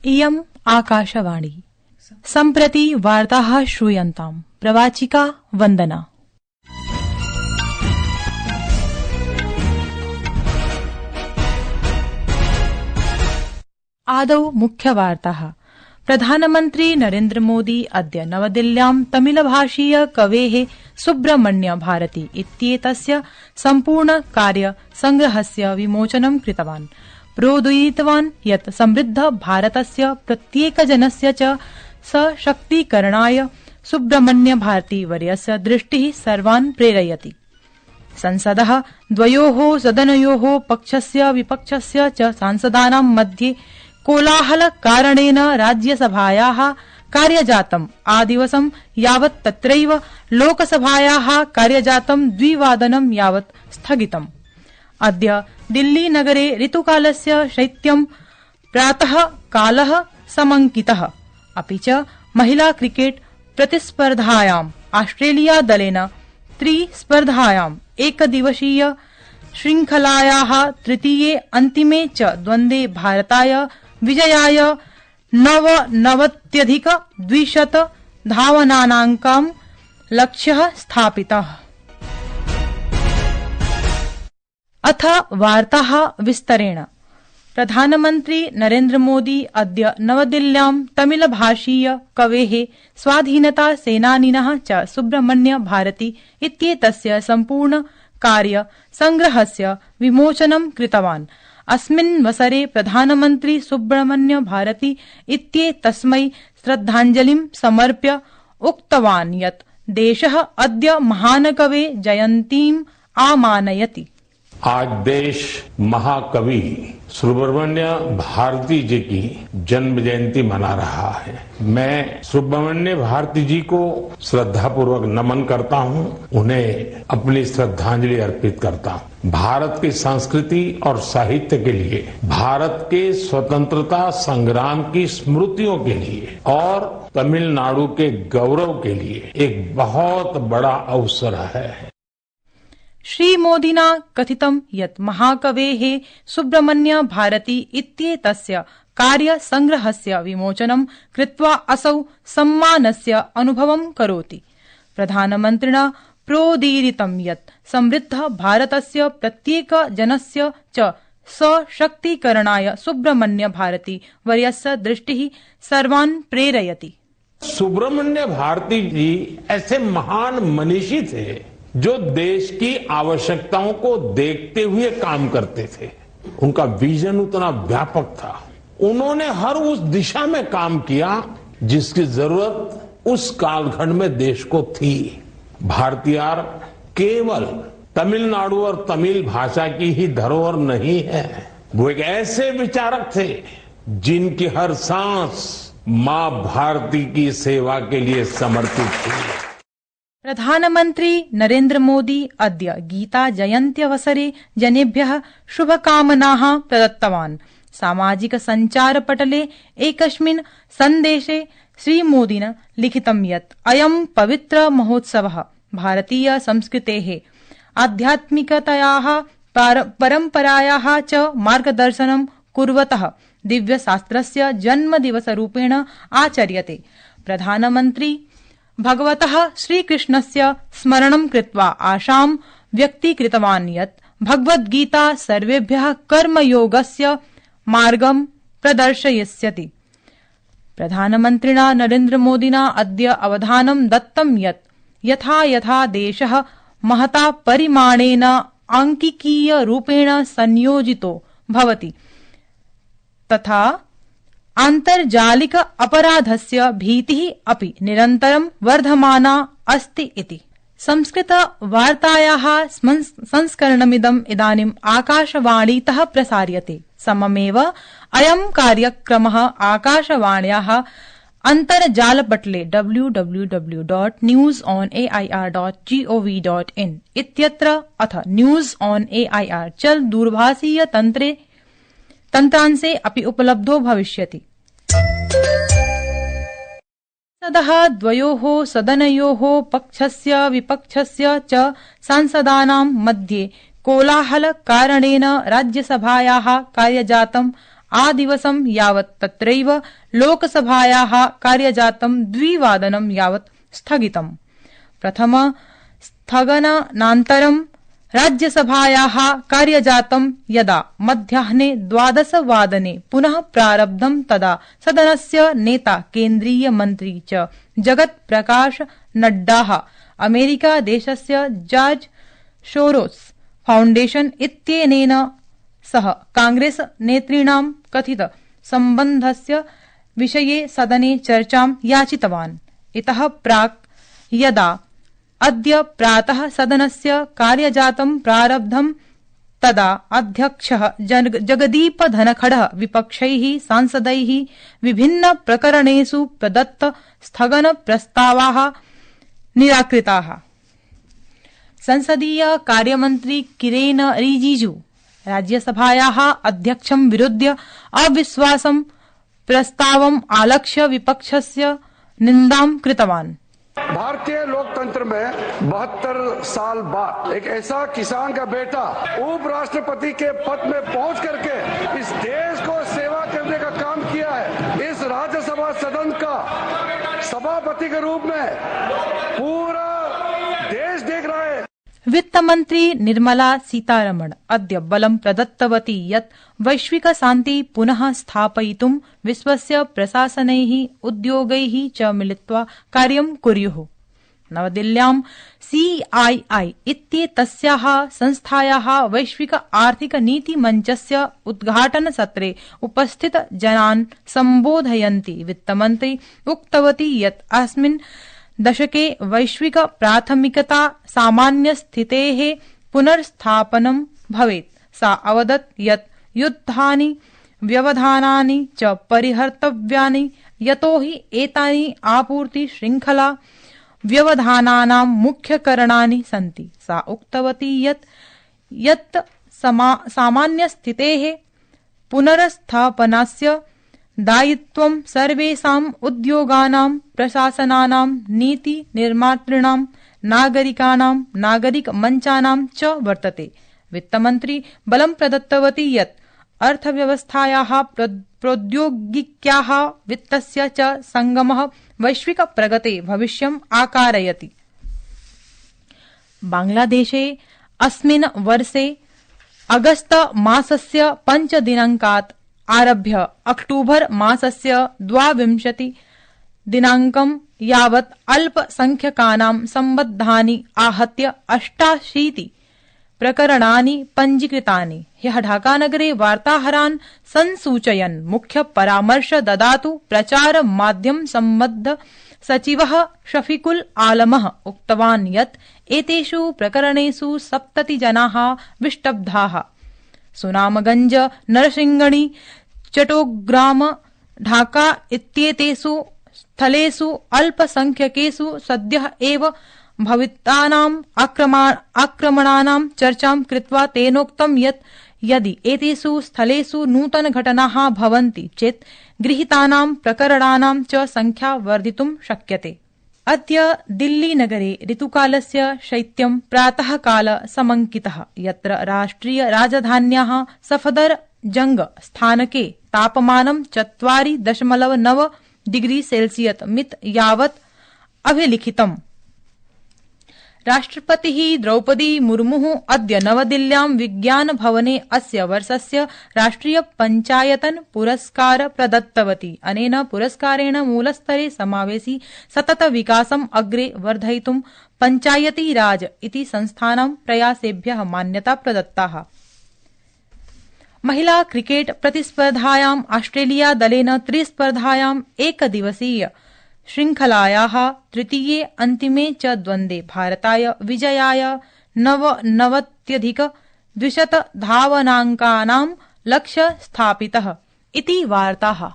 इयम् आकाशवाणी। सम्प्रति वार्ताः श्रूयन्ताम्। प्रवाचिका वन्दना। आदौ मुख्यवार्ताः। प्रधानमन्त्री नरेन्द्र मोदी अद्य नवदिल्ल्यां तमिलभाषीय कवेः सुब्रह्मण्य भारती इत्येतस्य सम्पूर्ण कार्य संग्रहस्य विमोचनं कृतवान्। प्रोदीरितवान् यत् समृद्ध भारतस्य प्रत्येकजनस्य च सशक्तीकरणाय सुब्रह्मण्य भारती वर्यस्य दृष्टिः सर्वान् प्रेरयति। संसदः द्वयोः सदनयोः पक्षस्य विपक्षस्य च सांसदानां मध्ये कोलाहलकारणेन राज्यसभायाः कार्यजातम् आदिवसं यावत् तत्रैव लोकसभायाः कार्यजातं 2 वादनं यावत् स्थगितम्। अद्य दिल्लीनगरे ऋतुकालस्य शैत्यं प्रातः कालः समंकितः। अपि च महिला क्रिकेट प्रतिस्पर्धायाम् ऑस्ट्रेलिया दलेन त्रिस्पर्धायाम् एकदिवसीय श्रृंखलायाः तृतीये अन्तिमे च द्वन्द्वे भारताय विजयाय 99,200 धावनानाङ्कं लक्ष्यः स्थापितः। अथ वार्ताः विस्तरेण। प्रधानमन्त्री नरेन्द्र मोदी अद्य नवदिल्ल्यां तमिलभाषीय कवेः स्वाधीनता सेनानिनः च सुब्रह्मण्य भारती इत्येतस्य सम्पूर्ण कार्य संग्रहस्य विमोचनं कृतवान्। अस्मिन् वसरे प्रधानमन्त्री सुब्रह्मण्य भारती इत्येतस्मै श्रद्धाञ्जलिं समर्प्य उक्तवान् यत् देशः अद्य महानकवे जयन्तीम् आमानयति। आज देश महाकवि सुब्रह्मण्य भारती जी की जन्म जयंती मना रहा है। मैं सुब्रह्मण्य भारती जी को श्रद्धापूर्वक नमन करता हूं, उन्हें अपनी श्रद्धांजलि अर्पित करता हूं। भारत की संस्कृति और साहित्य के लिए, भारत के स्वतंत्रता संग्राम की स्मृतियों के लिए और तमिलनाडु के गौरव के लिए एक बहुत बड़ा अवसर है। श्रीमोदिना कथितं यत् महाकवेः सुब्रह्मण्य भारती इत्येतस्य कार्य संग्रहस्य विमोचनं कृत्वा असौ सम्मानस्य अनुभवं करोति। प्रधानमन्त्रिणा प्रोदीरितं यत् समृद्ध भारतस्य प्रत्येकजनस्य च सशक्तीकरणाय सुब्रह्मण्य भारती वर्यस्य दृष्टिः सर्वान् प्रेरयति। सुब्रह्मण्य भारती जी ऐसे महान मनीषी थे जो देश की आवश्यकताओं को देखते हुए काम करते थे। उनका विजन उतना व्यापक था। उन्होंने हर उस दिशा में काम किया जिसकी जरूरत उस कालखंड में देश को थी। भारतीयार केवल तमिलनाडु और तमिल भाषा की ही धरोहर नहीं है, वो एक ऐसे विचारक थे जिनकी हर सांस मां भारती की सेवा के लिए समर्पित थी। प्रधानमन्त्री नरेन्द्र मोदी अद्य गीता जयन्त्यवसरे जनेभ्यः शुभकामनाः प्रदत्तवान्। सामाजिक सञ्चारपटले एकस्मिन् सन्देशे श्रीमोदिना लिखितं यत् अयं पवित्र महोत्सवः भारतीय संस्कृतेः आध्यात्मिकतायाः परम्परायाः च मार्गदर्शनं कुर्वतः दिव्यशास्त्रस्य जन्मदिवसरूपेण आचर्यते। प्रधानमन्त्री भगवतः श्रीकृष्णस्य स्मरणं कृत्वा आशां व्यक्तीकृतवान् यत् भगवद्गीता सर्वेभ्यः कर्मयोगस्य मार्गं प्रदर्शयिष्यति। प्रधानमन्त्रिणा नरेन्द्र मोदिना अद्य अवधानं दत्तं यत् यथा यथा देशः महता परिमाणेन आंकिकीयरूपेण संयोजितो भवति तथा आन्तर्जालिक अपराधस्य भीतिः अपि निरन्तरं वर्धमाना अस्ति इति। संस्कृत वार्तायाः संस्करणमिदम् इदानीम् आकाशवाणीतः प्रसार्यते। सममेव अयं कार्यक्रमः आकाशवाण्याः अन्तर्जालपटले www.newsonair.gov.in इत्यत्र अथ न्यूज ऑन एआईआर चल दूरभाषीय तन्त्रांशे अपि उपलब्धो भविष्यति। संसदः द्वयोः सदनयोः पक्षस्य विपक्षस्य च सांसदानां मध्ये कोलाहल कारणेन राज्यसभायाः कार्यजातम् आदिवसं यावत् तत्रैव लोकसभायाः कार्यजातं 2 वादनं यावत् स्थगितम्। प्रथम स्थगनानन्तरं राज्यसभायाः कार्यजातं यदा मध्याह्ने 12 वादने पुनः प्रारब्धं तदा सदनस्य नेता केन्द्रीय मन्त्री च जगत् प्रकाश नड्डा अमेरिका देशस्य जॉर्ज सोरोस फाउण्डेशन इत्यनेन सह कांग्रेस नेतॄणां कथित सम्बन्धस्य विषये सदने चर्चां याचितवान्। इतः प्राक् यदा अद्य प्रातः सदनस्य कार्यजातं प्रारब्धं तदा अध्यक्षः जगदीप धनखडः विपक्षैः सांसदैः विभिन्न प्रकरणेषु प्रदत्त स्थगन प्रस्तावाः निराकृताः। संसदीय कार्यमन्त्री किरेन रिजिजू राज्यसभायाः अध्यक्षं विरुध्य अविश्वासं प्रस्तावम् आलक्ष्य विपक्षस्य निन्दां कृतवान्। भारतीय लोकतंत्र में 72 साल बाद एक ऐसा किसान का बेटा उपराष्ट्रपति के पद में पहुंच करके इस देश को सेवा करने का काम किया है। इस राज्यसभा सदन का सभापति के रूप में पूरा देश देख रहा है। वित्तमन्त्री निर्मला सीतारमण अद्य बलं प्रदत्तवती यत् वैश्विक शान्ति पुनः स्थापयितुं विश्वस्य प्रशासनैः उद्योगैः च मिलित्वा कार्यं कुर्युः। नवदिल्ल्यां CII इत्येतस्याः संस्थायाः वैश्विक आर्थिक नीति मञ्चस्य उद्घाटनसत्रे उपस्थित जनान् सम्बोधयन्ती वित्तमन्त्री उक्तवती यत् अस्मिन् दशके वैश्विक प्राथमिकता सामान्यस्थितेः पुनर्स्थापनं भवेत्। सा अवदत् यत् युद्धानि व्यवधानानि च परिहर्तव्यानि यतोहि एतानि आपूर्ति श्रृंखला व्यवधानानां मुख्यकारणानि सन्ति। सा उक्तवती यत् सामान्यस्थितेः पुनर्स्थापनस्य दायित्वं सर्वेषां उद्योगानां प्रशासनानां नीति निर्मातॄणां नागरिकाणां नागरिकमञ्चानां च वर्तते। वित्तमन्त्री बलं प्रदत्तवती यत् अर्थव्यवस्थायाः प्रौद्योगिक्याः वित्तस्य च संगमः वैश्विक प्रगते भविष्यम् आकारयति। बांग्लादेशे अस्मिन् वर्षे अगस्त मासस्य 5 दिनाङ्कात् आरभ्य अक्टूबर मासस्य 22 दिनाङ्कं यावत् अल्पसंख्यकानां सम्बद्धानि आहत्य 88 प्रकरणानि पञ्जीकृतानि। ह्यः ढाकानगरे वार्ताहरान् संसूचयन् मुख्य परामर्श ददातु प्रचार माध्यम सम्बद्ध सचिवः शफीकुल आलमः उक्तवान् यत् एतेषु प्रकरणेषु 70 जनाः विष्टब्धाः। सुनामगंज, नरसिंगणी, चट्टग्राम, ढाका इत्येतेषु स्थलेषु अल्पसंख्यकेषु सद्यः एव भवितानाम् आक्रमणानां चर्चां कृत्वा तेनोक्तं यत् यदि एतेषु स्थलेषु नूतनघटनाः भवन्ति चेत् गृहीतानां प्रकरणानां च संख्या वर्धितुं शक्यते। अद्य दिल्लीनगरे ऋतुकालस्य शैत्यं प्रातःकाल समङ्कितः, यत्र राष्ट्रिय राजधान्याः सफदरजंग स्थानके तापमानं 4.9 डिग्री सेल्सियस् मित यावत् अभिलिखितम्। राष्ट्रपतिः द्रौपदी मुर्मुः अद्य नवदिल्ल्यां विज्ञान भवने अस्य वर्षस्य राष्ट्रिय पंचायतन पुरस्कार प्रदत्तवती। अनेन पुरस्कारेण मूलस्तरे समावेशि सतत विकासम् अग्रे वर्धयितुं पंचायती राज इति संस्थानां प्रयासेभ्यः मान्यता प्रदत्ता। महिला क्रिकेट प्रतिस्पर्धायाम् ऑस्ट्रेलिया दलेन त्रिस्पर्धायाम् एकदिवसीय श्रृंखलायाः तृतीये अन्तिमे च द्वन्द्वे भारताय विजयाय 99,200 धावनाङ्कानां लक्ष्य स्थापितः इति वार्ताः।